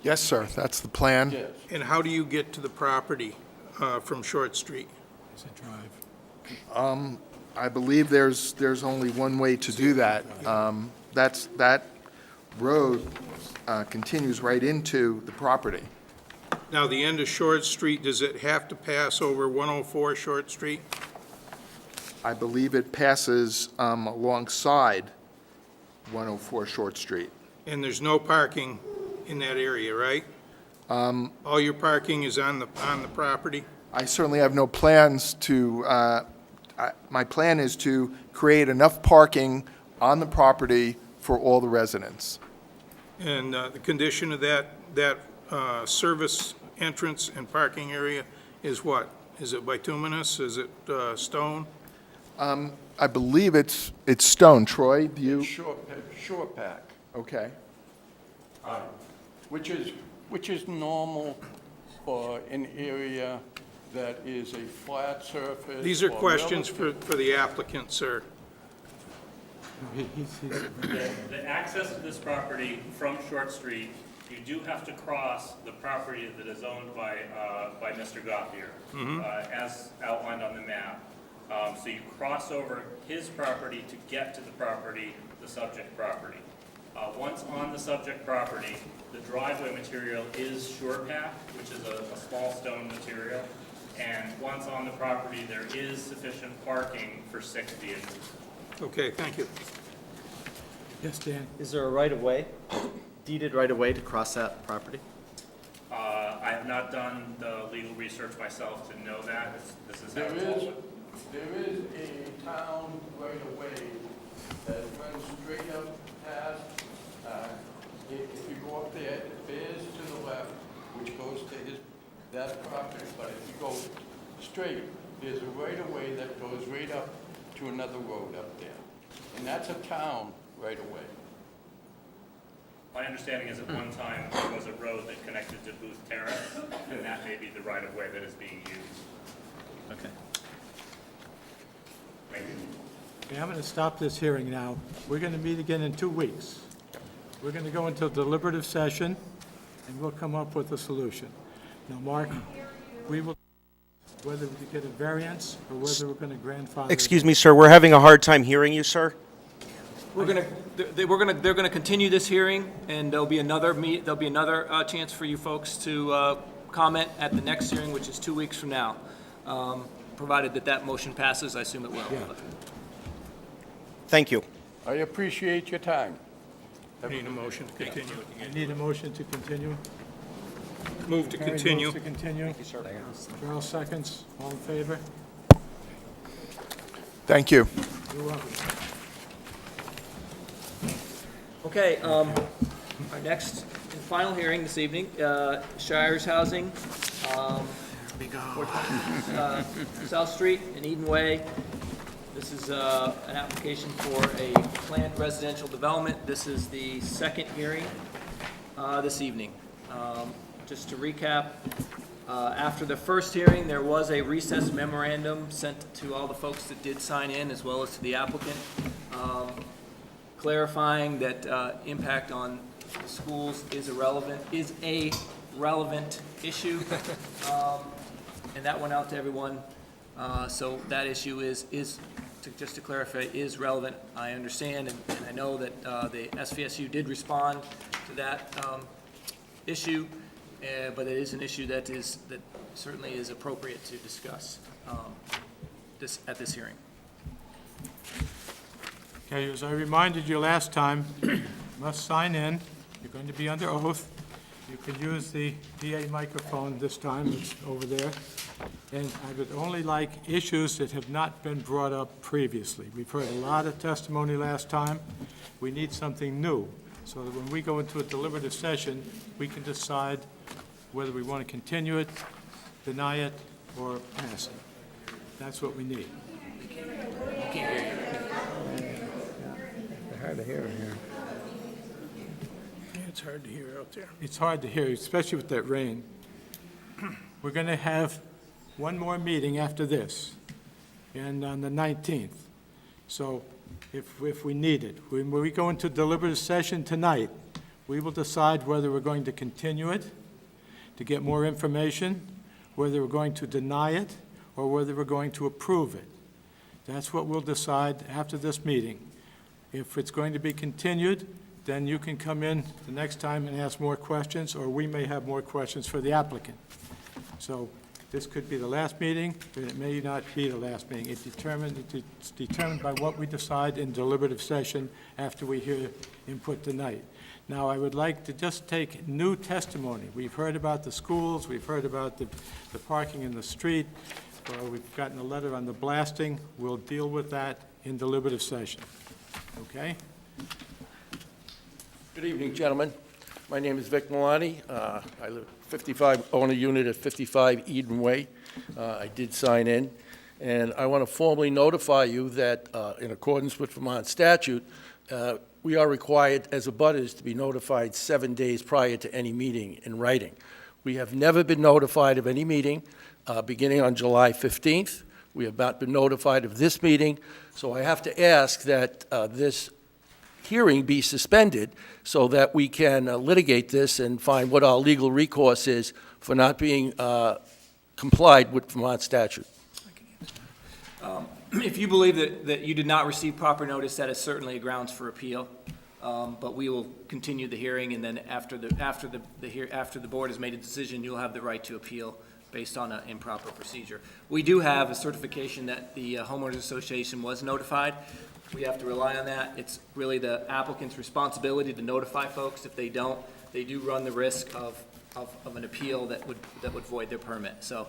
Yes, sir, that's the plan. Yes. And how do you get to the property from Short Street? It's a drive. I believe there's only one way to do that. That road continues right into the property. Now, the end of Short Street, does it have to pass over 104 Short Street? I believe it passes alongside 104 Short Street. And there's no parking in that area, right? All your parking is on the property? I certainly have no plans to, my plan is to create enough parking on the property for all the residents. And the condition of that service entrance and parking area is what? Is it bituminous? Is it stone? I believe it's stone. Troy, do you? Shore pack, Okay. which is normal for an area that is a flat surface. These are or questions relative- for the applicant, sir. The access to this property from Short Street, you do have to cross the property that is owned by Mr. Gothier, as outlined on the map. So you cross over his property to get to the property, the subject property. Once on the subject property, the driveway material is shore pack, which is a small stone material. And once on the property, there is sufficient parking for 6 vehicles. Okay, thank you. Yes, Dan? Is there a right-of-way, deeded right-of-way to cross that property? I have not done the legal research myself to know that. This is how There it's is, all. there is a town right away that runs straight up past, if you go up there, it bears to the left, which goes to that property, but if you go straight, there's a right of way that goes right up to another road up there. And that's a town right away. My understanding is at one time there was a road that connected to Booth Terrace, and that may be the right-of-way that is being used. Okay. Thank you. Okay, I'm going to stop this hearing now. We're going to meet again in 2 weeks. We're going to go into a deliberative session, and we'll come up with a solution. Now, Mark, we will, whether we get a variance or whether we're going to grandfather. Excuse me, sir, we're having a hard time hearing you, sir. They're gonna continue this hearing, and there'll be another chance for you folks to comment at the next hearing, which is 2 weeks from now. Provided that motion passes, I assume it will. Yeah. Thank you. I appreciate your time. I need a motion to continue. I need a motion to continue. Move to Harry continue. moves to continue. Charles seconds. All in favor? Thank you. You're welcome. Okay, our next and final hearing this evening, Shires Housing, 420 South Street in Eden Way. This is an application for a planned residential development. This is the second hearing this evening. Just to recap, after the first hearing, there was a recess memorandum sent to all the folks that did sign in, as well as to the applicant, clarifying that impact on schools is a relevant issue, and that went out to everyone. So that issue is just to clarify, is relevant. I understand, and I know that the SVSU did respond to that issue, but it is an issue that certainly is appropriate to discuss at this hearing. Okay, as I reminded you last time, you must sign in. You're going to be under oath. You can use the DA microphone this time, it's over there. And I would only like issues that have not been brought up previously. We've heard a lot of testimony last time. We need something new, so that when we go into a deliberative session, we can decide whether we want to continue it, deny it, or pass it. That's what we need. It's hard to hear in here. It's hard to hear out there. It's hard to hear, especially with that rain. We're going to have one more meeting after this, and on the 19th. So if we need it, when we go into deliberative session tonight, we will decide whether we're going to continue it, to get more information, whether we're going to deny it, or whether we're going to approve it. That's what we'll decide after this meeting. If it's going to be continued, then you can come in the next time and ask more questions, or we may have more questions for the applicant. So this could be the last meeting, but it may not be the last meeting. It's determined by what we decide in deliberative session after we hear input tonight. Now, I would like to just take new testimony. We've heard about the schools, we've heard about the parking in the street. We've gotten a letter on the blasting. We'll deal with that in deliberative session. Okay? Good evening, gentlemen. My name is Vic Milani. I live 55, own a unit at 55 Eden Way. I did sign in, and I want to formally notify you that in accordance with Vermont statute, we are required as abutters to be notified 7 days prior to any meeting in writing. We have never been notified of any meeting beginning on July 15th. We have not been notified of this meeting, so I have to ask that this hearing be suspended so that we can litigate this and find what our legal recourse is for not being complied with Vermont statute. If you believe that you did not receive proper notice, that is certainly a grounds for appeal. But we will continue the hearing, and then after the board has made a decision, you'll have the right to appeal based on an improper procedure. We do have a certification that the homeowners association was notified. We have to rely on that. It's really the applicant's responsibility to notify folks. If they don't, they do run the risk of an appeal that would void their permit. So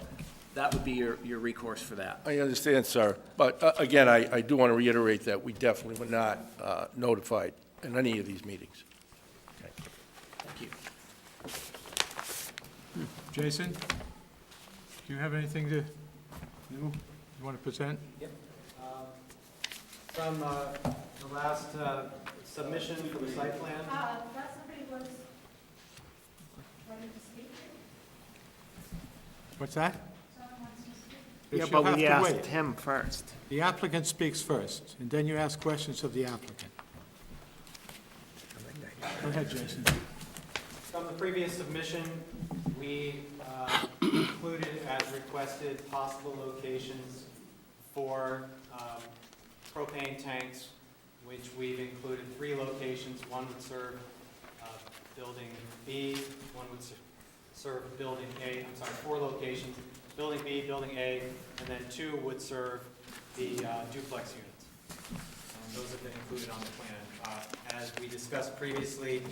that would be your recourse for that. I understand, sir. But again, I do want to reiterate that we definitely were not notified in any of these meetings. Okay. Thank you. Jason, do you have anything new you want to present? Yep. From the last submission for the site plan. Somebody was ready to speak. What's that? Someone wants to speak. Yes, Yeah, you'll but we have to asked wait. him first. The applicant speaks first, and then you ask questions of the applicant. Go ahead, Jason. From the previous submission, we included as requested possible locations for propane tanks, which we've included 3 locations. One would serve building B, one would serve building A, 4 locations, building B, building A, and then 2 would serve the duplex units. Those have been included on the plan. As we discussed previously,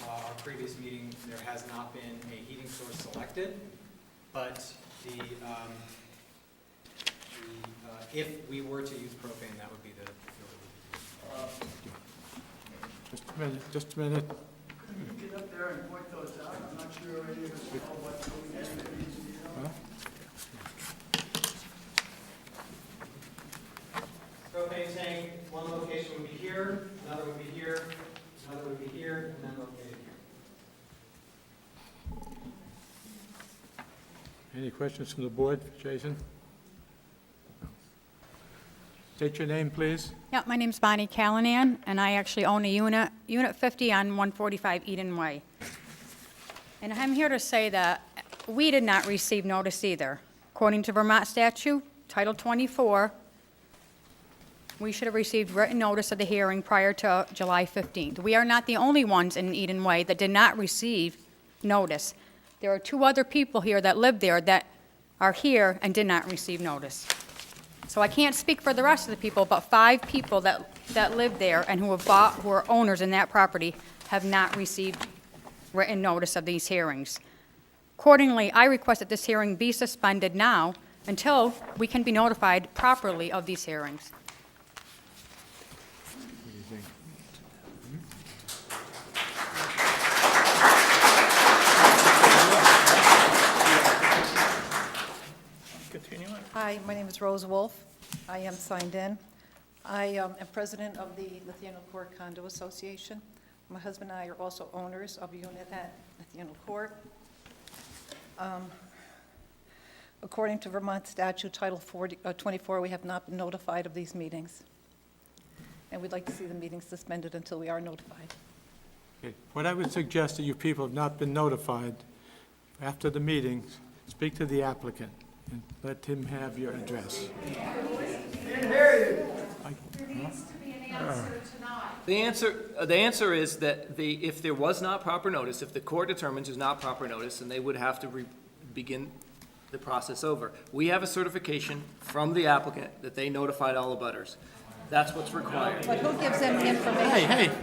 our previous meeting, there has not been a heating source selected, but if we were to use propane, that would be the fuel that we Just a minute, just a minute. Get up there and point those out. I'm not sure any of us know what propane tank, one location would be here, another would be here, another would be here, and then located here. Any questions from the board, Jason? State your name, please. Yeah, my name's Bonnie Callanan, and I actually own a unit 50 on 145 Eden Way. And I'm here to say that we did not receive notice either. According to Vermont statute, Title 24, we should have received written notice of the hearing prior to July 15th. We are not the only ones in Eden Way that did not receive notice. There are 2 other people here that live there that are here and did not receive notice. So I can't speak for the rest of the people, but 5 people that live there and who are owners in that property have not received written notice of these hearings. Accordingly, I request that this hearing be suspended now until we can be notified properly of these hearings. What do you think? Hi, my name is Rose Wolf. I am signed in. I am president of the Nathaniel Court Condo Association. My husband and I are also owners of a unit at Nathaniel Court. According to Vermont statute Title 24, we have not been notified of these meetings. And we'd like to see the meeting suspended until we are notified. Okay. What I would suggest that you people have not been notified, after the meetings, speak to the applicant and let him have your address. The answer is that if there was not proper notice, if the court determines there's not proper notice, then they would have to begin the process over. We have a certification from the applicant that they notified all the abutters. That's what's required. But who gives them the information?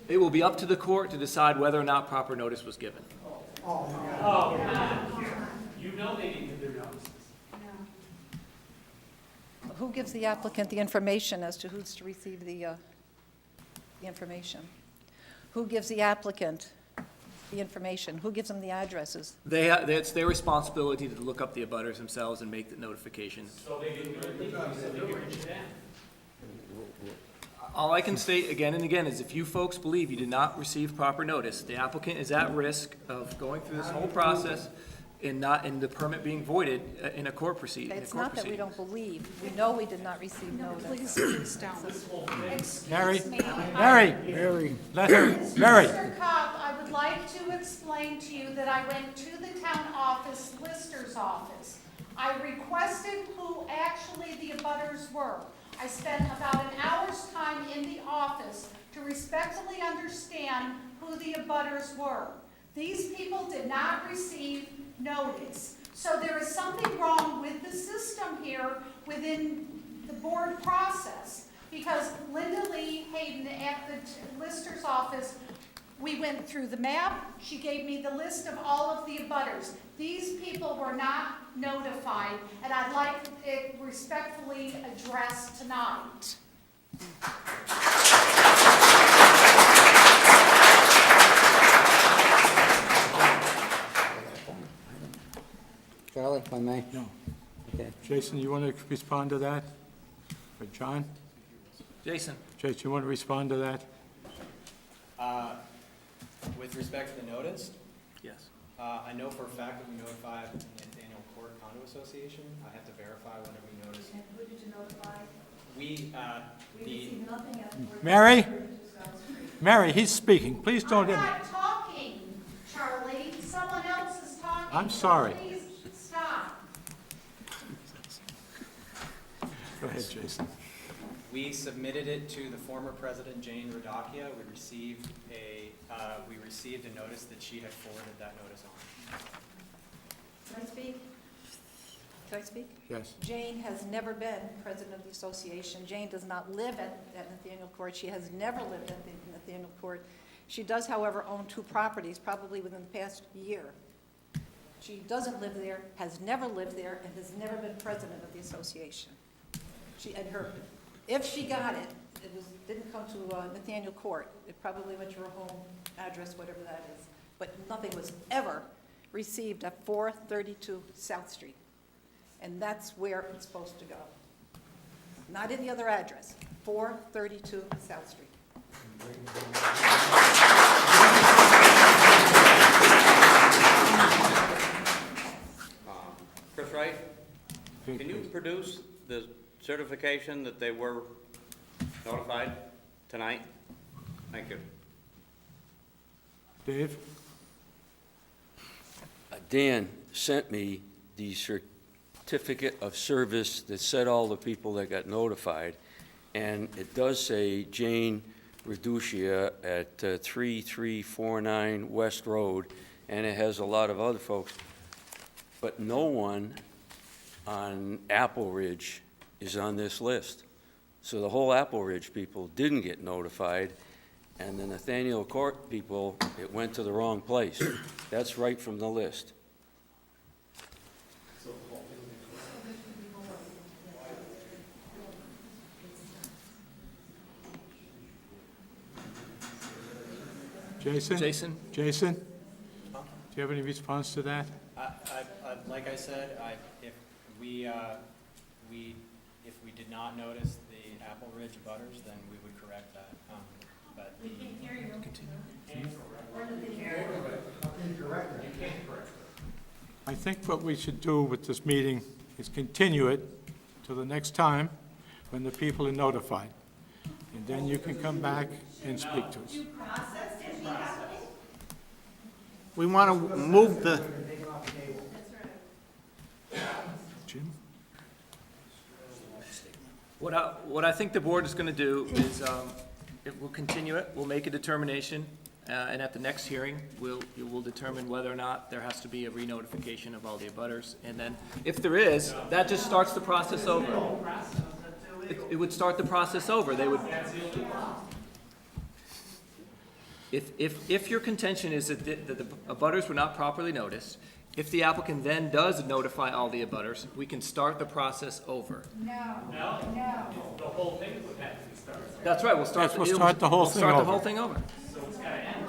It will be up to the court to decide whether or not proper notice was given. You know they didn't give their notices. Who gives the applicant the information as to who's to receive the information? Who gives the applicant the information? Who gives them the addresses? It's their responsibility to look up the abutters themselves and make the notification. So they didn't do it, so they were in Japan. All I can state again and again is if you folks believe you did not receive proper notice, the applicant is at risk of going through this whole process and the permit being voided in a court proceeding. It's not that we don't believe. We know we did not receive notice. Please don't. Mary, let her, Mary. Mr. Cobb, I would like to explain to you that I went to the town office, Lister's office. I requested who actually the abutters were. I spent about an hour's time in the office to respectfully understand who the abutters were. These people did not receive notice. So there is something wrong with the system here within the board process. Because Linda Lee Hayden at the Lister's office, we went through the map. She gave me the list of all of the abutters. These people were not notified, and I'd like it respectfully addressed tonight. Charlie, if I may? No. Okay. Jason, you want to respond to that? Or John? Jason. Jason, you want to respond to that? With respect to the notice, Yes. I know for a fact that we notified the Nathaniel Court Condo Association. I have to verify whether we noticed. And who did you notify? We received nothing at the board. Mary, he's speaking. Please don't. I'm not talking, Charlie. Someone else is talking. I'm sorry. Please stop. Go ahead, Jason. We submitted it to the former president, Jane Rodakia. We received a notice that she had forwarded that notice on. Can I speak? Can I speak? Yes. Jane has never been president of the association. Jane does not live at Nathaniel Court. She has never lived at the Nathaniel Court. She does, however, own 2 properties, probably within the past year. She doesn't live there, has never lived there, and has never been president of the association. If she got it, didn't come to Nathaniel Court. It probably went to her home address, whatever that is. But nothing was ever received at 432 South Street. And that's where it's supposed to go. Not any other address, 432 South Street. Chris Wright, can you produce the certification that they were notified tonight? Thank you. Dave? Dan sent me the certificate of service that said all the people that got notified, and it does say Jane Reducia at 3349 West Road, and it has a lot of other folks, but no one on Appleridge is on this list. So the whole Appleridge people didn't get notified, and the Nathaniel Court people, it went to the wrong place. That's right from the list. Jason? Jason? Do you have any response to that? Like I said, if we did not notice the Appleridge butters, then we would correct that. But we can't hear you. I think what we should do with this meeting is continue it till the next time when the people are notified. And then you can come back and speak to us. We want to move the, Jim? What I think the board is going to do is, we'll continue it, we'll make a determination, and at the next hearing, we'll determine whether or not there has to be a re-notification of all the abutters, and then, if there is, that just starts the process over. It would start the process over. They would. If your contention is that the abutters were not properly noticed, if the applicant then does notify all the abutters, we can start the process over. No. The whole thing would have to be started. That's right, we'll start the whole thing over. So it's gotta end.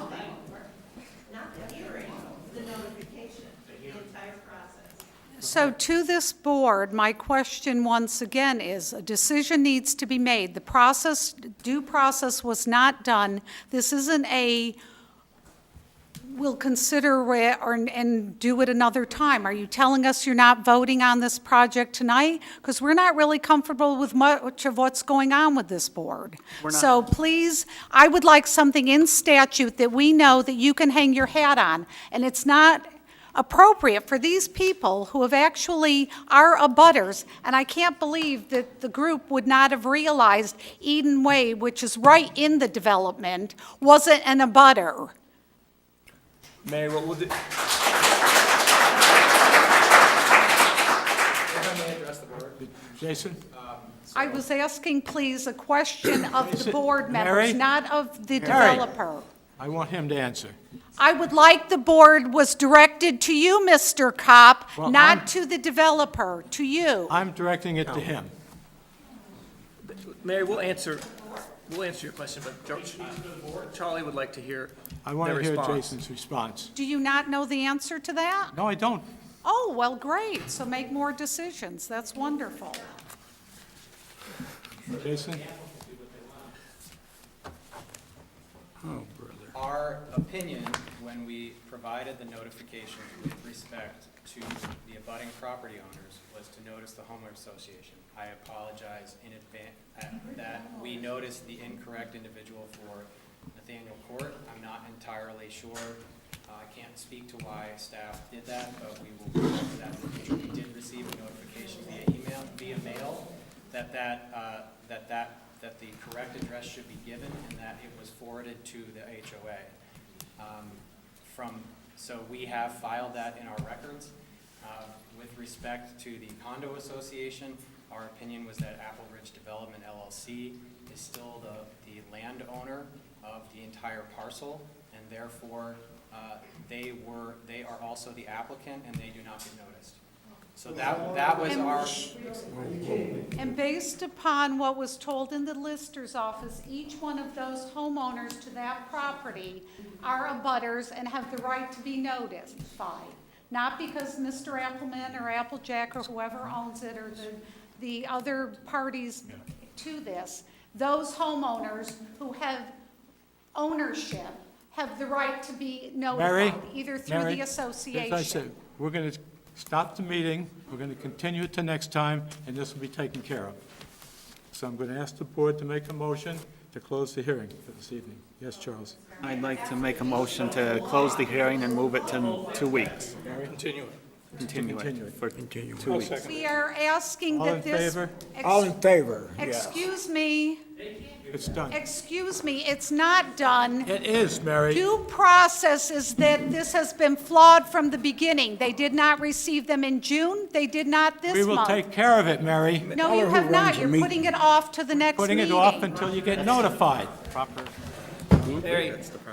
Not the hearing, the notification, the entire process. So to this board, my question once again is, a decision needs to be made. The process, due process was not done. This isn't a, we'll consider it and do it another time. Are you telling us you're not voting on this project tonight? Because we're not really comfortable with much of what's going on with this board. So please, I would like something in statute that we know that you can hang your hat on. And it's not appropriate for these people who have actually are abutters, and I can't believe that the group would not have realized Eden Way, which is right in the development, wasn't an abutter. Mary, what will do? If I may address the board. Jason? I was asking, please, a question of the board members, Mary? not of the Mary? developer. I want him to answer. I would like the board was directed to you, Mr. Kopp, Well, not to the developer, to you. I'm directing it to him. Mary, we'll answer your question, but Charlie would like to hear I want their to hear response. Jason's response. Do you not know the answer to that? No, I don't. Oh, well, great, so make more decisions, that's wonderful. Jason? Oh, brother. Our opinion, when we provided the notification with respect to the abutting property owners, was to notice the homeowner association. I apologize in advance that we noticed the incorrect individual for Nathaniel Court. I'm not entirely sure. I can't speak to why staff did that, but we will correct that in the future. We did receive a notification via mail that the correct address should be given and that it was forwarded to the HOA. So we have filed that in our records. With respect to the condo association, our opinion was that Appleridge Development LLC is still the landowner of the entire parcel, and therefore, they are also the applicant, and they do not get noticed. So that was our. And based upon what was told in the Lister's office, each one of those homeowners to that property are abutters and have the right to be notified. Not because Mr. Appleman or Applejack or whoever owns it or the other parties to this. Those homeowners who have ownership have the right to be notified, either through the association. As I said, we're going to stop the meeting, we're going to continue it to next time, and this will be taken care of. So I'm going to ask the board to make a motion to close the hearing for this evening. Yes, Charles? I'd like to make a motion to close the hearing and move it to 2 weeks. Continue it. Continue it for 2 weeks. We are asking All that in this. favor? All in favor? Yes. Excuse me. It's done. Excuse me, it's not done. It is, Mary. Due process is that this has been flawed from the beginning. They did not receive them in June, they did not this month. We will take care of it, Mary. No, you have not. You're putting it off to the next Putting meeting. it off until you get notified. Mary,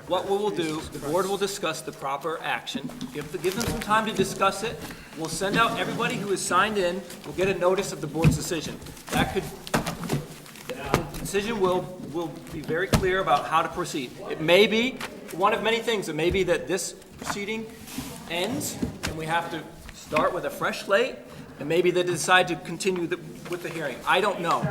what we will do, the board will discuss the proper action, give them some time to discuss it. We'll send out everybody who is signed in, we'll get a notice of the board's decision. That could, the decision will be very clear about how to proceed. It may be one of many things. It may be that this proceeding ends and we have to start with a fresh slate, and maybe they decide to continue with the hearing. I don't know.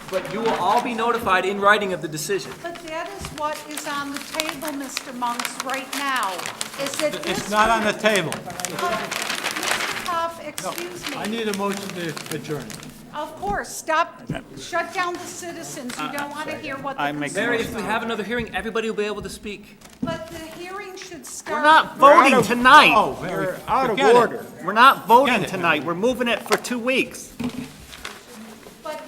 But you will all be notified in writing of the decision. But that is what is on the table, Mr. Monks, right now, is that this. It's not on the table. Mr. Hoff, excuse me. I need a motion to adjourn. Of course, stop, shut down the citizens. You don't want to hear what the Mary, if we have another hearing, everybody will be able to speak. But the hearing should start. We're not voting tonight. Oh, Mary, We're out of forget it. order. We're not voting Forget it, tonight. We're moving it for 2 weeks. But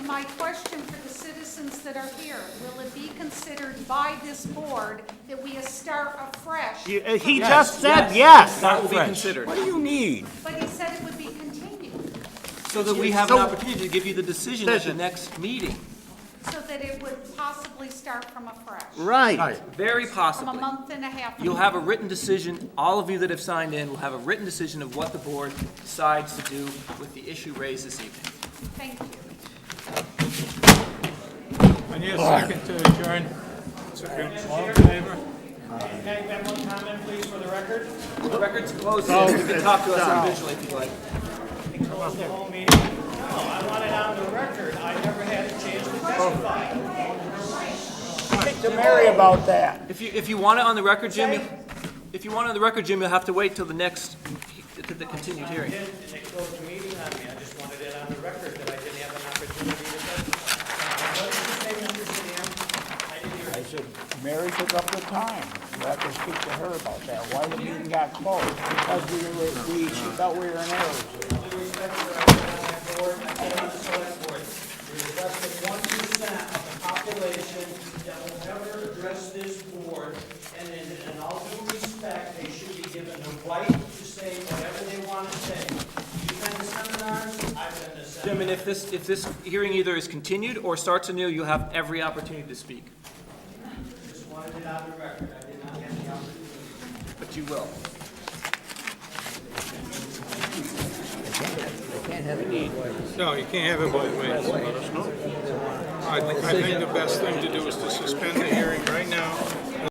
my question for the citizens that are here, will it be considered by this board that we start afresh? He just said yes. That will be considered. What do you need? But he said it would be continued, So that we have an opportunity to give you the decision at the next meeting. so that it would possibly start from afresh. Right. Very From a possibly. month and a half. You'll have a written decision, all of you that have signed in will have a written decision of what the board decides to do with the issue raised this evening. Thank you. I need a second to adjourn. All in favor? Can I have one comment, please, for the record? The record's closed, you can talk to us individually if you'd like. Close the whole meeting? No, I want it on the record. I never had a chance to testify. Speak to Mary about that. If you want it on the record, Jim, you'll have to wait till the next, to the continued hearing. And they closed the meeting on me. I just wanted it on the record that I didn't have an opportunity to testify. What did you say, Mr. Sam? I didn't hear. I said, Mary took up the time. You have to speak to her about that. Why the meeting got closed? Because she thought we were in error. With respect to that board, I came to the select board. We requested 1% of the population that will ever address this board, and in all due respect, they should be given the right to say whatever they want to say. You've been to seminars, I've been to seminars. Jim, and if this hearing either is continued or starts anew, you'll have every opportunity to speak. Just wanted it on the record. I did not have the opportunity. But you will. No, you can't have it both ways. I think the best thing to do is to suspend the hearing right now